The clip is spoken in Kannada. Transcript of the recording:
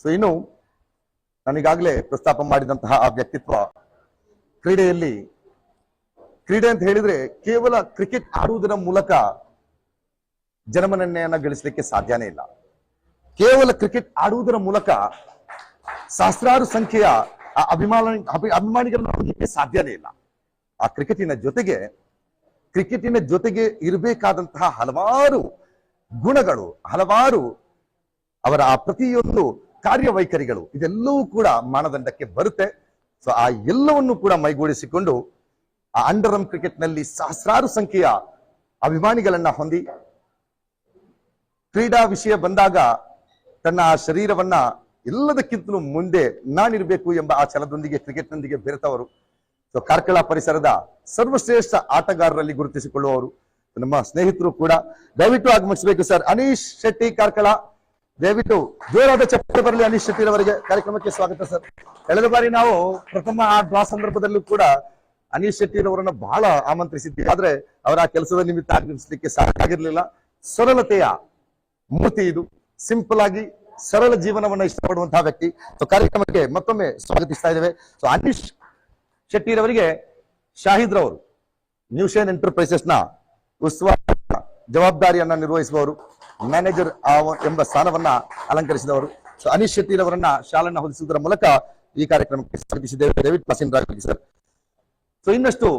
ಸೊ ಇನ್ನು ನಾನೀಗಾಗಲೇ ಪ್ರಸ್ತಾಪ ಮಾಡಿದಂತಹ ಆ ವ್ಯಕ್ತಿತ್ವ ಕ್ರೀಡೆಯಲ್ಲಿ ಕ್ರೀಡೆ ಅಂತ ಹೇಳಿದ್ರೆ ಕೇವಲ ಕ್ರಿಕೆಟ್ ಆಡುವುದರ ಮೂಲಕ ಜನಮನ್ನಣೆಯನ್ನ ಗಳಿಸಲಿಕ್ಕೆ ಸಾಧ್ಯನೇ ಇಲ್ಲ. ಕೇವಲ ಕ್ರಿಕೆಟ್ ಆಡುವುದರ ಮೂಲಕ ಸಹಸ್ರಾರು ಸಂಖ್ಯೆಯ ಅಭಿಮಾನಿಗಳನ್ನ ಹೊಂದಲಿಕ್ಕೆ ಸಾಧ್ಯನೇ ಇಲ್ಲ. ಆ ಕ್ರಿಕೆಟಿನ ಜೊತೆಗೆ ಇರಬೇಕಾದಂತಹ ಹಲವಾರು ಗುಣಗಳು, ಹಲವಾರು ಅವರ ಆ ಪ್ರತಿಯೊಂದು ಕಾರ್ಯವೈಖರಿಗಳು ಇದೆಲ್ಲವೂ ಕೂಡ ಮಾನದಂಡಕ್ಕೆ ಬರುತ್ತೆ. ಸೊ ಆ ಎಲ್ಲವನ್ನು ಕೂಡ ಮೈಗೂಡಿಸಿಕೊಂಡು ಆ ಅಂಡರ್ ಆರ್ಮ್ ಕ್ರಿಕೆಟ್ ನಲ್ಲಿ ಸಹಸ್ರಾರು ಸಂಖ್ಯೆಯ ಅಭಿಮಾನಿಗಳನ್ನ ಹೊಂದಿ ಕ್ರೀಡಾ ವಿಷಯ ಬಂದಾಗ ತನ್ನ ಶರೀರವನ್ನ ಎಲ್ಲದಕ್ಕಿಂತಲೂ ಮುಂದೆ ನಾನಿರಬೇಕು ಎಂಬ ಆ ಛಲದೊಂದಿಗೆ ಕ್ರಿಕೆಟ್ನೊಂದಿಗೆ ಬೆರೆತವರು. ಸೊ ಕಾರ್ಕಳ ಪರಿಸರದ ಸರ್ವಶ್ರೇಷ್ಠ ಆಟಗಾರರಲ್ಲಿ ಗುರುತಿಸಿಕೊಳ್ಳುವವರು ನಮ್ಮ ಸ್ನೇಹಿತರು ಕೂಡ. ದಯವಿಟ್ಟು ಆಗಮಿಸಬೇಕು ಸರ್. ಅನೀಶ್ ಶೆಟ್ಟಿ ಕಾರ್ಕಳ, ದಯವಿಟ್ಟು ಜೋರಾದ ಚಪ್ಪಾಳೆ ಬರಲಿ ಅನೀಶ್ ಶೆಟ್ಟಿ ಅವರಿಗೆ. ಕಾರ್ಯಕ್ರಮಕ್ಕೆ ಸ್ವಾಗತ ಸರ್. ಕಳೆದ ಬಾರಿ ನಾವು ಪ್ರಥಮ ಆ ಡ್ರಾ ಸಂದರ್ಭದಲ್ಲೂ ಕೂಡ ಅನೀಶ್ ಶೆಟ್ಟಿ ಅವರನ್ನ ಬಹಳ ಆಮಂತ್ರಿಸಿದ್ವಿ, ಆದ್ರೆ ಅವರ ಕೆಲಸದ ನಿಮಿತ್ತ ಆಗಮಿಸಲಿಕ್ಕೆ ಸಾಕಾಗಿರ್ಲಿಲ್ಲ. ಸರಳತೆಯ ಮೂರ್ತಿ ಇದು, ಸಿಂಪಲ್ ಆಗಿ ಸರಳ ಜೀವನವನ್ನ ಇಷ್ಟಪಡುವಂತಹ ವ್ಯಕ್ತಿ. ಸೊ ಕಾರ್ಯಕ್ರಮಕ್ಕೆ ಮತ್ತೊಮ್ಮೆ ಸ್ವಾಗತಿಸ್ತಾ ಇದ್ದೇವೆ. ಸೊ ಅನೀಶ್ ಶೆಟ್ಟಿ ಅವರಿಗೆ ಶಾಹಿದ್ ರವರು ನ್ಯೂಶನ್ ಎಂಟರ್ಪ್ರೈಸಸ್ ನ ಉಸ್ತುವಾರಿ ಜವಾಬ್ದಾರಿಯನ್ನ ನಿರ್ವಹಿಸುವವರು, ಮ್ಯಾನೇಜರ್ ಎಂಬ ಸ್ಥಾನವನ್ನ ಅಲಂಕರಿಸಿದವರು. ಸೊ ಅನೀಶ್ ಶೆಟ್ಟಿ ಅವರನ್ನ ಶಾಲನ್ನ ಹೊದಿಸುವುದರ ಮೂಲಕ ಈ ಕಾರ್ಯಕ್ರಮಕ್ಕೆ ಸ್ವಾಗತಿಸಿದ್ದೇವೆ. ದಯವಿಟ್ಟು ಸರ್. ಸೊ ಇನ್ನಷ್ಟು